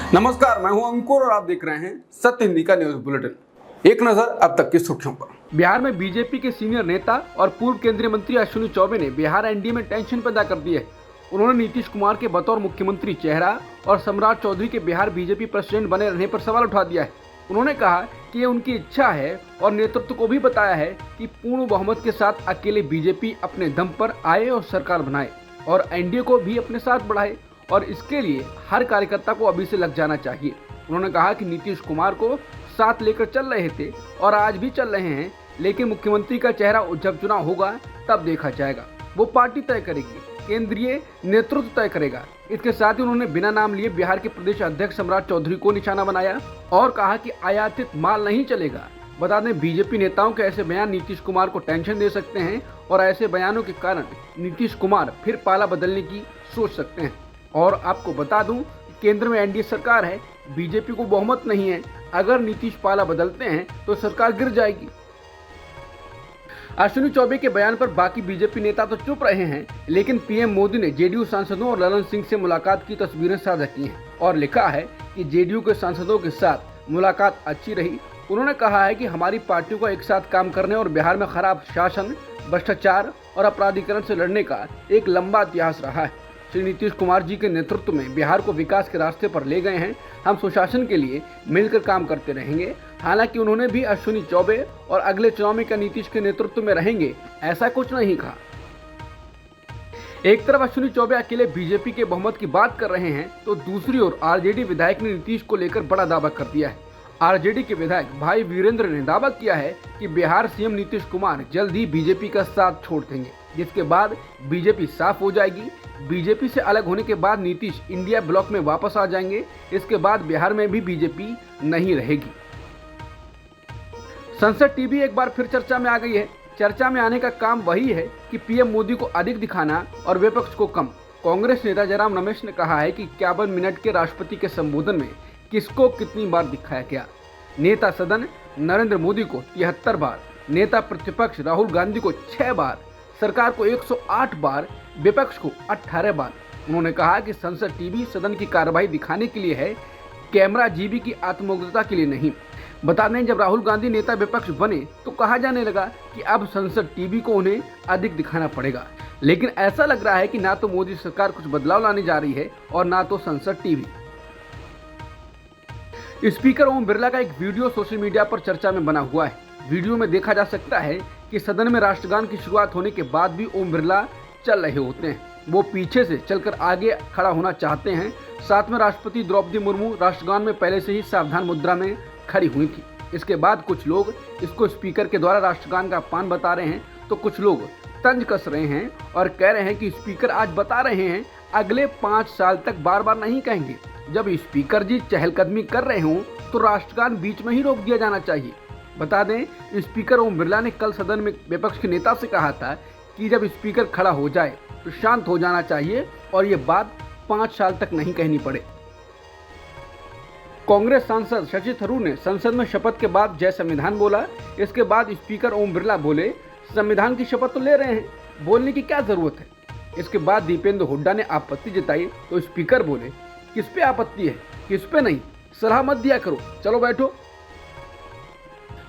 नमस्कार, मैं हूं अंकुर और आप देख रहे हैं सत्य हिंदी का न्यूज बुलेटिन। एक नजर अब तक की सुर्खियों पर। बिहार में बीजेपी के सीनियर नेता और पूर्व केंद्रीय मंत्री अश्विनी चौबे ने बिहार एनडीए में टेंशन पैदा कर दी है। उन्होंने नीतीश कुमार के बतौर मुख्यमंत्री चेहरा और सम्राट चौधरी के बिहार बीजेपी प्रेसिडेंट बने रहने पर सवाल उठा दिया है। उन्होंने कहा कि ये उनकी इच्छा है और नेतृत्व को भी बताया है कि पूर्ण बहुमत के साथ अकेले बीजेपी अपने दम पर आए और सरकार बनाए और एनडीए को भी अपने साथ बढ़ाए और इसके लिए हर कार्यकर्ता को अभी से लग जाना चाहिए। उन्होंने कहा कि नीतीश कुमार को साथ लेकर चल रहे थे और आज भी चल रहे हैं, लेकिन मुख्यमंत्री का चेहरा जब चुनाव होगा तब देखा जाएगा। वो पार्टी तय करेगी, केंद्रीय नेतृत्व तय करेगा। इसके साथ ही उन्होंने बिना नाम लिए बिहार के प्रदेश अध्यक्ष सम्राट चौधरी को निशाना बनाया और कहा कि आयातित माल नहीं चलेगा। बता दें, बीजेपी नेताओं के ऐसे बयान नीतीश कुमार को टेंशन दे सकते हैं और ऐसे बयानों के कारण नीतीश कुमार फिर पाला बदलने की सोच सकते हैं। और आपको बता दूं, केंद्र में एनडीए सरकार है, बीजेपी को बहुमत नहीं है। अगर नीतीश पाला बदलते हैं तो सरकार गिर जाएगी। अश्विनी चौबे के बयान पर बाकी बीजेपी नेता तो चुप रहे हैं, लेकिन पीएम मोदी ने जेडीयू सांसदों और ललन सिंह से मुलाकात की तस्वीरें साझा की हैं और लिखा है कि जेडीयू के सांसदों के साथ मुलाकात अच्छी रही। उन्होंने कहा है कि हमारी पार्टियों को एक साथ काम करने और बिहार में खराब शासन, भ्रष्टाचार और अपराधीकरण से लड़ने का एक लंबा इतिहास रहा है। श्री नीतीश कुमार जी के नेतृत्व में बिहार को विकास के रास्ते पर ले गए हैं। हम सुशासन के लिए मिलकर काम करते रहेंगे। हालांकि उन्होंने भी अश्विनी चौबे और अगले चुनाव में क्या नीतीश के नेतृत्व में रहेंगे, ऐसा कुछ नहीं कहा। एक तरफ अश्विनी चौबे अकेले बीजेपी के बहुमत की बात कर रहे हैं, तो दूसरी ओर आरजेडी विधायक ने नीतीश को लेकर बड़ा दावा कर दिया है। आरजेडी के विधायक भाई वीरेंद्र ने दावा किया है कि बिहार सीएम नीतीश कुमार जल्द ही बीजेपी का साथ छोड़ देंगे, जिसके बाद बीजेपी साफ हो जाएगी। बीजेपी से अलग होने के बाद नीतीश इंडिया ब्लॉक में वापस आ जाएंगे। इसके बाद बिहार में भी बीजेपी नहीं रहेगी। संसद टीवी एक बार फिर चर्चा में आ गई है। चर्चा में आने का काम वही है कि पीएम मोदी को अधिक दिखाना और विपक्ष को कम। कांग्रेस नेता जयराम रमेश ने कहा है कि 51 मिनट के राष्ट्रपति के संबोधन में किसको कितनी बार दिखाया गया। नेता सदन नरेंद्र मोदी को 73 बार, नेता प्रतिपक्ष राहुल गांधी को 6 बार, सरकार को 108 बार, विपक्ष को 18 बार। उन्होंने कहा कि संसद टीवी सदन की कार्रवाई दिखाने के लिए है, कैमरा जीबी की आत्मोग्रता के लिए नहीं। बता दें, जब राहुल गांधी नेता विपक्ष बने तो कहा जाने लगा कि अब संसद टीवी को उन्हें अधिक दिखाना पड़ेगा, लेकिन ऐसा लग रहा है कि ना तो मोदी सरकार कुछ बदलाव लाने जा रही है और ना तो संसद टीवी। स्पीकर ओम बिरला का एक वीडियो सोशल मीडिया पर चर्चा में बना हुआ है। वीडियो में देखा जा सकता है कि सदन में राष्ट्रगान की शुरुआत होने के बाद भी ओम बिरला चल रहे होते हैं। वो पीछे से चलकर आगे खड़ा होना चाहते हैं। साथ में राष्ट्रपति द्रौपदी मुर्मू राष्ट्रगान में पहले से ही सावधान मुद्रा में खड़ी हुई थी। इसके बाद कुछ लोग इसको स्पीकर के द्वारा राष्ट्रगान का अपमान बता रहे हैं, तो कुछ लोग तंज कस रहे हैं और कह रहे हैं कि स्पीकर आज बता रहे हैं, अगले 5 साल तक बार बार नहीं कहेंगे। जब स्पीकर जी चहलकदमी कर रहे हों तो राष्ट्रगान बीच में ही रोक दिया जाना चाहिए। बता दें, स्पीकर ओम बिरला ने कल सदन में विपक्ष के नेता से कहा था कि जब स्पीकर खड़ा हो जाए तो शांत हो जाना चाहिए और ये बात 5 साल तक नहीं कहनी पड़े। कांग्रेस सांसद शशि थरूर ने संसद में शपथ के बाद जय संविधान बोला। इसके बाद स्पीकर ओम बिरला बोले, संविधान की शपथ तो ले रहे हैं, बोलने की क्या जरूरत है। इसके बाद दीपेंद्र हुड्डा ने आपत्ति जताई तो स्पीकर बोले, किस पे आपत्ति है, किस पे नहीं, सलाह मत दिया करो, चलो बैठो।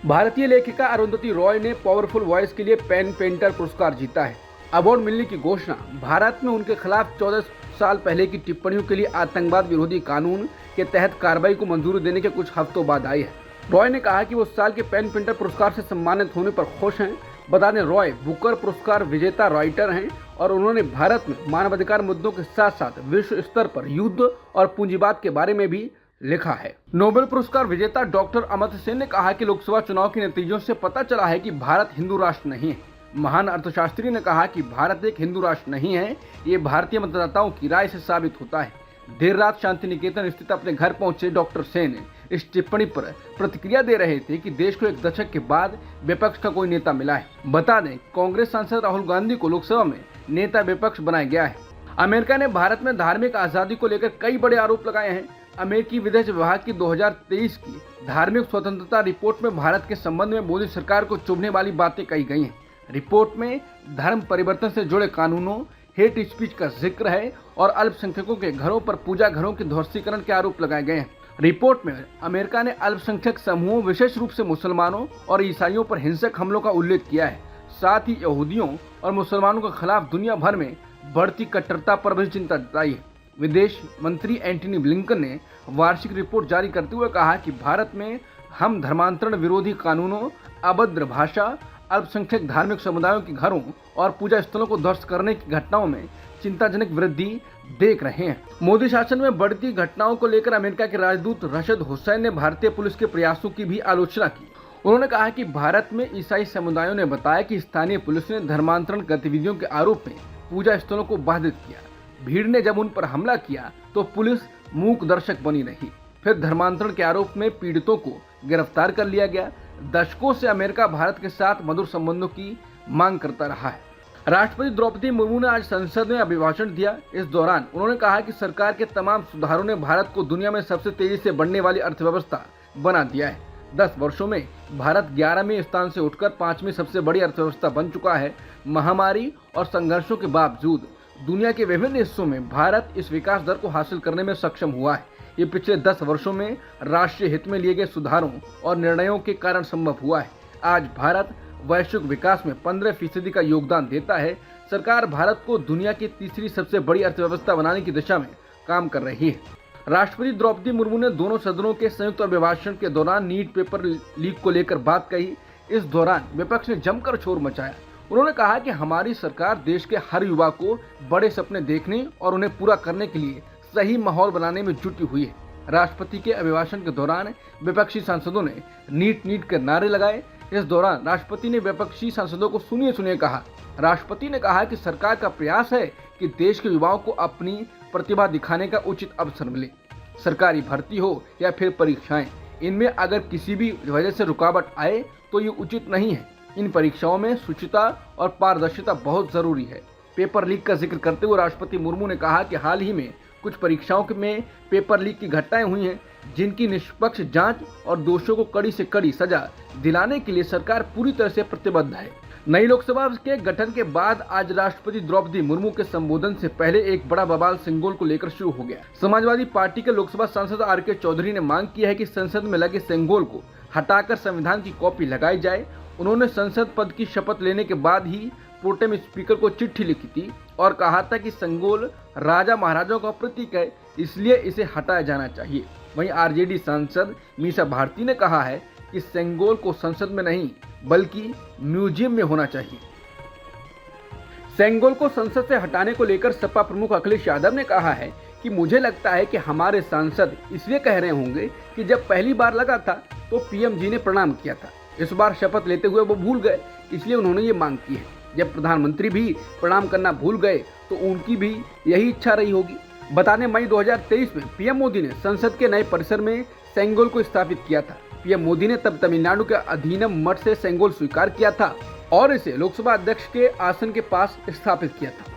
भारतीय लेखिका अरुंधति रॉय ने पावरफुल वॉइस के लिए पेन पेंटर पुरस्कार जीता है। अवार्ड मिलने की घोषणा भारत में उनके खिलाफ 14 साल पहले की टिप्पणियों के लिए आतंकवाद विरोधी कानून के तहत कार्रवाई को मंजूरी देने के कुछ हफ्तों बाद आई है। रॉय ने कहा कि वो साल के पेन पेंटर पुरस्कार से सम्मानित होने पर खुश हैं। बता दें, रॉय बुकर पुरस्कार विजेता राइटर हैं और उन्होंने भारत में मानवाधिकार मुद्दों के साथ साथ विश्व स्तर पर युद्ध और पूंजीवाद के बारे में भी लिखा है। नोबेल पुरस्कार विजेता डॉक्टर अमर्त्य सेन ने कहा कि लोकसभा चुनाव के नतीजों से पता चला है कि भारत हिंदू राष्ट्र नहीं है। महान अर्थशास्त्री ने कहा कि भारत एक हिंदू राष्ट्र नहीं है, ये भारतीय मतदाताओं की राय से साबित होता है। देर रात शांति निकेतन स्थित अपने घर पहुंचे डॉक्टर सेन इस टिप्पणी पर प्रतिक्रिया दे रहे थे कि देश को एक दशक के बाद विपक्ष का कोई नेता मिला है। बता दें, कांग्रेस सांसद राहुल गांधी को लोकसभा में नेता विपक्ष बनाया गया है। अमेरिका ने भारत में धार्मिक आजादी को लेकर कई बड़े आरोप लगाए हैं। अमेरिकी विदेश विभाग की 2023 की धार्मिक स्वतंत्रता रिपोर्ट में भारत के संबंध में मोदी सरकार को चुभने वाली बातें कही गई हैं। रिपोर्ट में धर्म परिवर्तन से जुड़े कानूनों, हेट स्पीच का जिक्र है और अल्पसंख्यकों के घरों पर पूजा घरों के ध्वस्तीकरण के आरोप लगाए गए हैं। रिपोर्ट में अमेरिका ने अल्पसंख्यक समूहों, विशेष रूप से मुसलमानों और ईसाइयों पर हिंसक हमलों का उल्लेख किया है। साथ ही यहूदियों और मुसलमानों के खिलाफ दुनिया भर में बढ़ती कट्टरता पर भी चिंता जताई है। विदेश मंत्री एंटनी ब्लिंकन ने वार्षिक रिपोर्ट जारी करते हुए कहा कि भारत में हम धर्मांतरण विरोधी कानूनों, अभद्र भाषा, अल्पसंख्यक धार्मिक समुदायों के घरों और पूजा स्थलों को ध्वस्त करने की घटनाओं में चिंताजनक वृद्धि देख रहे हैं। मोदी शासन में बढ़ती घटनाओं को लेकर अमेरिका के राजदूत रशद हुसैन ने भारतीय पुलिस के प्रयासों की भी आलोचना की। उन्होंने कहा कि भारत में ईसाई समुदायों ने बताया कि स्थानीय पुलिस ने धर्मांतरण गतिविधियों के आरोप में पूजा स्थलों को बाधित किया। भीड़ ने जब उन पर हमला किया तो पुलिस मूक दर्शक बनी रही। फिर धर्मांतरण के आरोप में पीड़ितों को गिरफ्तार कर लिया गया। दशकों से अमेरिका भारत के साथ मधुर संबंधों की मांग करता रहा है। राष्ट्रपति द्रौपदी मुर्मू ने आज संसद में अभिभाषण दिया। इस दौरान उन्होंने कहा कि सरकार के तमाम सुधारों ने भारत को दुनिया में सबसे तेजी से बढ़ने वाली अर्थव्यवस्था बना दिया है। 10 वर्षों में भारत 11वें स्थान से उठकर 5वीं सबसे बड़ी अर्थव्यवस्था बन चुका है। महामारी और संघर्षों के बावजूद दुनिया के विभिन्न हिस्सों में भारत इस विकास दर को हासिल करने में सक्षम हुआ है। ये पिछले 10 वर्षों में राष्ट्रीय हित में लिए गए सुधारों और निर्णयों के कारण संभव हुआ है। आज भारत वैश्विक विकास में 15% का योगदान देता है। सरकार भारत को दुनिया की तीसरी सबसे बड़ी अर्थव्यवस्था बनाने की दिशा में काम कर रही है। राष्ट्रपति द्रौपदी मुर्मू ने दोनों सदनों के संयुक्त अभिभाषण के दौरान नीट पेपर लीक को लेकर बात कही। इस दौरान विपक्ष ने जमकर शोर मचाया। उन्होंने कहा कि हमारी सरकार देश के हर युवा को बड़े सपने देखने और उन्हें पूरा करने के लिए सही माहौल बनाने में जुटी हुई है। राष्ट्रपति के अभिभाषण के दौरान विपक्षी सांसदों ने नीट के नारे लगाए। इस दौरान राष्ट्रपति ने विपक्षी सांसदों को सुनिए कहा। राष्ट्रपति ने कहा कि सरकार का प्रयास है कि देश के युवाओं को अपनी प्रतिभा दिखाने का उचित अवसर मिले। सरकारी भर्ती हो या फिर परीक्षाएं, इनमें अगर किसी भी वजह से रुकावट आए तो ये उचित नहीं है। इन परीक्षाओं में शुचिता और पारदर्शिता बहुत जरूरी है। पेपर लीक का जिक्र करते हुए राष्ट्रपति मुर्मू ने कहा कि हाल ही में कुछ परीक्षाओं में पेपर लीक की घटनाएं हुई हैं, जिनकी निष्पक्ष जांच और दोषियों को कड़ी से कड़ी सजा दिलाने के लिए सरकार पूरी तरह से प्रतिबद्ध है। नई लोकसभा के गठन के बाद आज राष्ट्रपति द्रौपदी मुर्मू के संबोधन से पहले एक बड़ा बवाल सेंगोल को लेकर शुरू हो गया। समाजवादी पार्टी के लोकसभा सांसद आर.के. चौधरी ने मांग की है कि संसद में लगे सेंगोल को हटाकर संविधान की कॉपी लगाई जाए। उन्होंने संसद पद की शपथ लेने के बाद ही प्रोटेम स्पीकर को चिट्ठी लिखी थी और कहा था कि सेंगोल राजा महाराजाओं का प्रतीक है, इसलिए इसे हटाया जाना चाहिए। वहीं आरजेडी सांसद मीसा भारती ने कहा है कि सेंगोल को संसद में नहीं बल्कि म्यूजियम में होना चाहिए। सेंगोल को संसद से हटाने को लेकर सपा प्रमुख अखिलेश यादव ने कहा है कि मुझे लगता है कि हमारे सांसद इसलिए कह रहे होंगे कि जब पहली बार लगा था तो पीएम जी ने प्रणाम किया था। इस बार शपथ लेते हुए वो भूल गए, इसलिए उन्होंने ये मांग की है। जब प्रधानमंत्री भी प्रणाम करना भूल गए तो उनकी भी यही इच्छा रही होगी। बता दें, मई 2023 में पीएम मोदी ने संसद के नए परिसर में सेंगोल को स्थापित किया था। पीएम मोदी ने तब तमिलनाडु के अधीनम मठ से सेंगोल स्वीकार किया था और इसे लोकसभा अध्यक्ष के आसन के पास स्थापित किया था।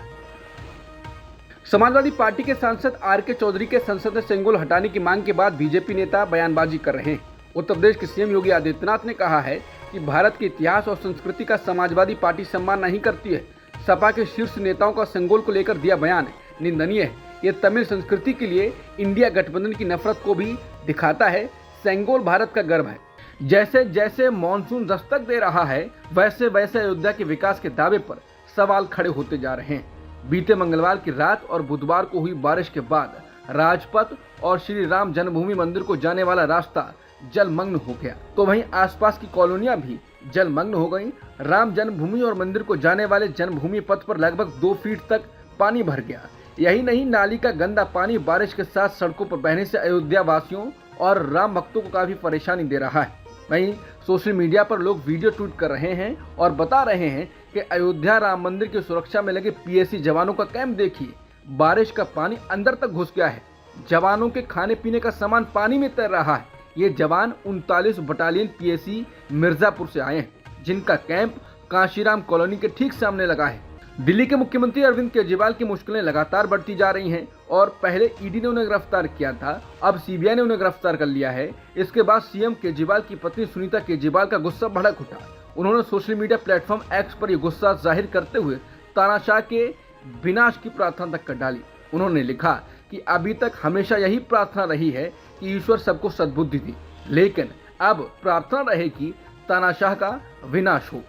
समाजवादी पार्टी के सांसद आर.के. चौधरी के संसद से सेंगोल हटाने की मांग के बाद बीजेपी नेता बयानबाजी कर रहे हैं। उत्तर प्रदेश के सीएम योगी आदित्यनाथ ने कहा है कि भारत के इतिहास और संस्कृति का समाजवादी पार्टी सम्मान नहीं करती है। सपा के शीर्ष नेताओं का सेंगोल को लेकर दिया बयान निंदनीय है। ये तमिल संस्कृति के लिए इंडिया गठबंधन की नफरत को भी दिखाता है। सेंगोल भारत का गर्व है। जैसे जैसे मॉनसून दस्तक दे रहा है, वैसे वैसे अयोध्या के विकास के दावे पर सवाल खड़े होते जा रहे हैं। बीते मंगलवार की रात और बुधवार को हुई बारिश के बाद राजपथ और श्री राम जन्मभूमि मंदिर को जाने वाला रास्ता जलमग्न हो गया, तो वहीं आसपास की कॉलोनियां भी जलमग्न हो गईं। राम जन्मभूमि और मंदिर को जाने वाले जन्मभूमि पथ पर लगभग 2 फीट तक पानी भर गया। यही नहीं, नाली का गंदा पानी बारिश के साथ सड़कों पर बहने से अयोध्या वासियों और राम भक्तों को काफी परेशानी दे रहा है। वहीं सोशल मीडिया पर लोग वीडियो ट्वीट कर रहे हैं और बता रहे हैं कि अयोध्या राम मंदिर की सुरक्षा में लगे पीएसी जवानों का कैंप देखिए, बारिश का पानी अंदर तक घुस गया है। जवानों के खाने पीने का सामान पानी में तैर रहा है। ये जवान 39 बटालियन पीएसी मिर्जापुर से आए हैं, जिनका कैंप कांशीराम कॉलोनी के ठीक सामने लगा है। दिल्ली के मुख्यमंत्री अरविंद केजरीवाल की मुश्किलें लगातार बढ़ती जा रही हैं और पहले ईडी ने उन्हें गिरफ्तार किया था, अब सीबीआई ने उन्हें गिरफ्तार कर लिया है। इसके बाद सीएम केजरीवाल की पत्नी सुनीता केजरीवाल का गुस्सा भड़क उठा। उन्होंने सोशल मीडिया प्लेटफॉर्म एक्स पर यह गुस्सा जाहिर करते हुए तानाशाह के विनाश की प्रार्थना तक कर डाली। उन्होंने लिखा कि अभी तक हमेशा यही प्रार्थना रही है कि ईश्वर सबको सद्बुद्धि दी, लेकिन अब प्रार्थना रहे कि तानाशाह का विनाश हो।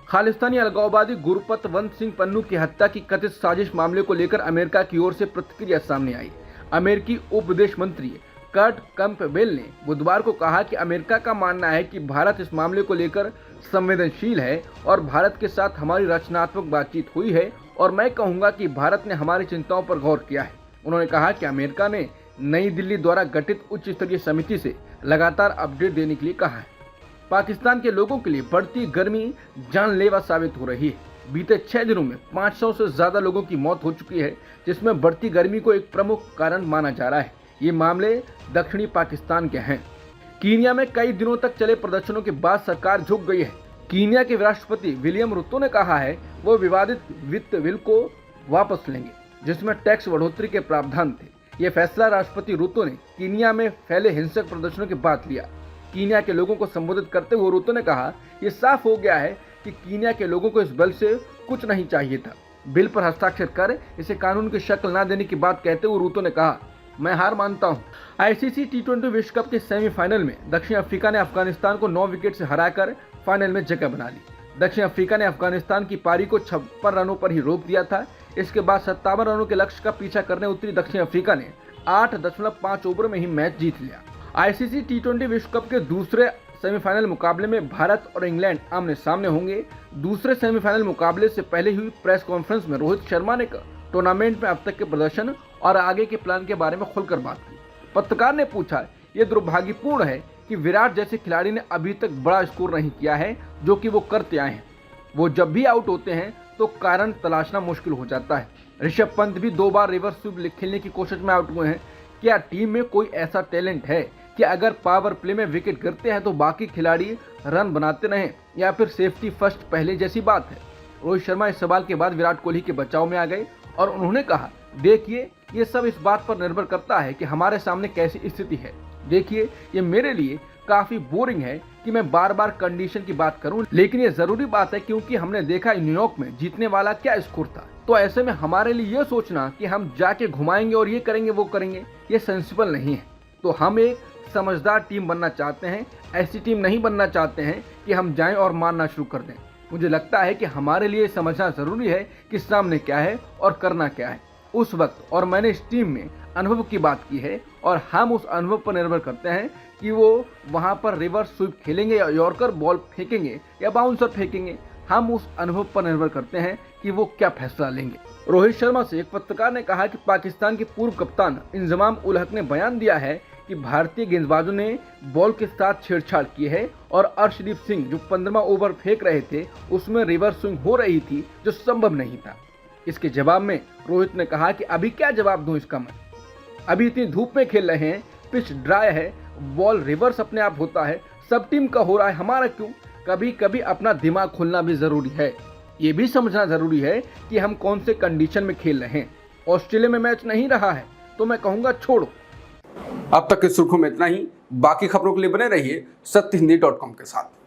खालिस्तानी अलगाववादी गुरपतवंत सिंह पन्नू की हत्या की कथित साजिश मामले को लेकर अमेरिका की ओर से प्रतिक्रिया सामने आई। अमेरिकी उप विदेश मंत्री कर्ट कैंपबेल ने बुधवार को कहा कि अमेरिका का मानना है कि भारत इस मामले को लेकर संवेदनशील है और भारत के साथ हमारी रचनात्मक बातचीत हुई है और मैं कहूंगा कि भारत ने हमारी चिंताओं पर गौर किया है। उन्होंने कहा कि अमेरिका ने नई दिल्ली द्वारा गठित उच्च स्तरीय समिति से लगातार अपडेट देने के लिए कहा है। पाकिस्तान के लोगों के लिए बढ़ती गर्मी जानलेवा साबित हो रही है। बीते 6 दिनों में 500 से ज्यादा लोगों की मौत हो चुकी है, जिसमें बढ़ती गर्मी को एक प्रमुख कारण माना जा रहा है। ये मामले दक्षिणी पाकिस्तान के हैं। कीनिया में कई दिनों तक चले प्रदर्शनों के बाद सरकार झुक गई है। कीनिया के राष्ट्रपति विलियम रूतो ने कहा है वो विवादित वित्त बिल को वापस लेंगे, जिसमें टैक्स बढ़ोतरी के प्रावधान थे। ये फैसला राष्ट्रपति रूतो ने कीनिया में फैले हिंसक प्रदर्शनों के बाद लिया। कीनिया के लोगों को संबोधित करते हुए रूतो ने कहा, ये साफ हो गया है कि कीनिया के लोगों को इस बिल से कुछ नहीं चाहिए था। बिल पर हस्ताक्षर कर इसे कानून की शक्ल न देने की बात कहते हुए रूतो ने कहा, मैं हार मानता हूं। आईसीसी T20 विश्व कप के सेमीफाइनल में दक्षिण अफ्रीका ने अफगानिस्तान को 9 विकेट से हराकर फाइनल में जगह बना ली। दक्षिण अफ्रीका ने अफगानिस्तान की पारी को 56 रनों पर ही रोक दिया था। इसके बाद 57 रनों के लक्ष्य का पीछा करने उतरी दक्षिण अफ्रीका ने 8.5 ओवर में ही मैच जीत लिया। आईसीसी T20 विश्व कप के दूसरे सेमीफाइनल मुकाबले में भारत और इंग्लैंड आमने सामने होंगे। दूसरे सेमीफाइनल मुकाबले से पहले हुई प्रेस कॉन्फ्रेंस में रोहित शर्मा ने टूर्नामेंट में अब तक के प्रदर्शन और आगे के प्लान के बारे में खुलकर बात की। पत्रकार ने पूछा, ये दुर्भाग्यपूर्ण है कि विराट जैसे खिलाड़ी ने अभी तक बड़ा स्कोर नहीं किया है जो कि वो करते आए हैं। वो जब भी आउट होते हैं तो कारण तलाशना मुश्किल हो जाता है। ऋषभ पंत भी 2 बार रिवर्स स्वीप खेलने की कोशिश में आउट हुए हैं। क्या टीम में कोई ऐसा टैलेंट है कि अगर पावर प्ले में विकेट गिरते हैं तो बाकी खिलाड़ी रन बनाते रहें, या फिर सेफ्टी फर्स्ट पहले जैसी बात है? रोहित शर्मा इस सवाल के बाद विराट कोहली के बचाव में आ गए और उन्होंने कहा, देखिए ये सब इस बात पर निर्भर करता है कि हमारे सामने कैसी स्थिति है। देखिए ये मेरे लिए काफी बोरिंग है कि मैं बार बार कंडीशन की बात करूं, लेकिन ये जरूरी बात है क्योंकि हमने देखा न्यूयॉर्क में जीतने वाला क्या स्कोर था। तो ऐसे में हमारे लिए ये सोचना कि हम जाके घुमाएंगे और ये करेंगे वो करेंगे, ये सेंसिबल नहीं है। तो हम एक समझदार टीम बनना चाहते हैं, ऐसी टीम नहीं बनना चाहते हैं कि हम जाएं और मारना शुरू कर दें। मुझे लगता है कि हमारे लिए समझना जरूरी है कि सामने क्या है और करना क्या है उस वक्त, और मैंने इस टीम में अनुभव की बात की है और हम उस अनुभव पर निर्भर करते हैं कि वो वहां पर रिवर्स स्वीप खेलेंगे या यॉर्कर बॉल फेंकेंगे या बाउंसर फेंकेंगे। हम उस अनुभव पर निर्भर करते हैं कि वो क्या फैसला लेंगे। रोहित शर्मा से एक पत्रकार ने कहा कि पाकिस्तान के पूर्व कप्तान इंजमाम उल हक ने बयान दिया है कि भारतीय गेंदबाजों ने बॉल के साथ छेड़छाड़ की है और अर्शदीप सिंह जो 15वां ओवर फेंक रहे थे उसमें रिवर्स स्विंग हो रही थी जो संभव नहीं था। इसके जवाब में रोहित ने कहा कि अभी क्या जवाब दूं इसका मैं, अभी इतनी धूप में खेल रहे हैं, पिच ड्राई है, बॉल रिवर्स अपने आप होता है, सब टीम का हो रहा है, हमारा क्यों? कभी कभी अपना दिमाग खोलना भी जरूरी है। ये भी समझना जरूरी है कि हम कौन से कंडीशन में खेल रहे हैं। ऑस्ट्रेलिया में मैच नहीं रहा है तो मैं कहूँगा छोड़ो। अब तक की सुर्खियों में इतना ही। बाकी खबरों के लिए बने रहिए सत्यहिंदी.com के साथ।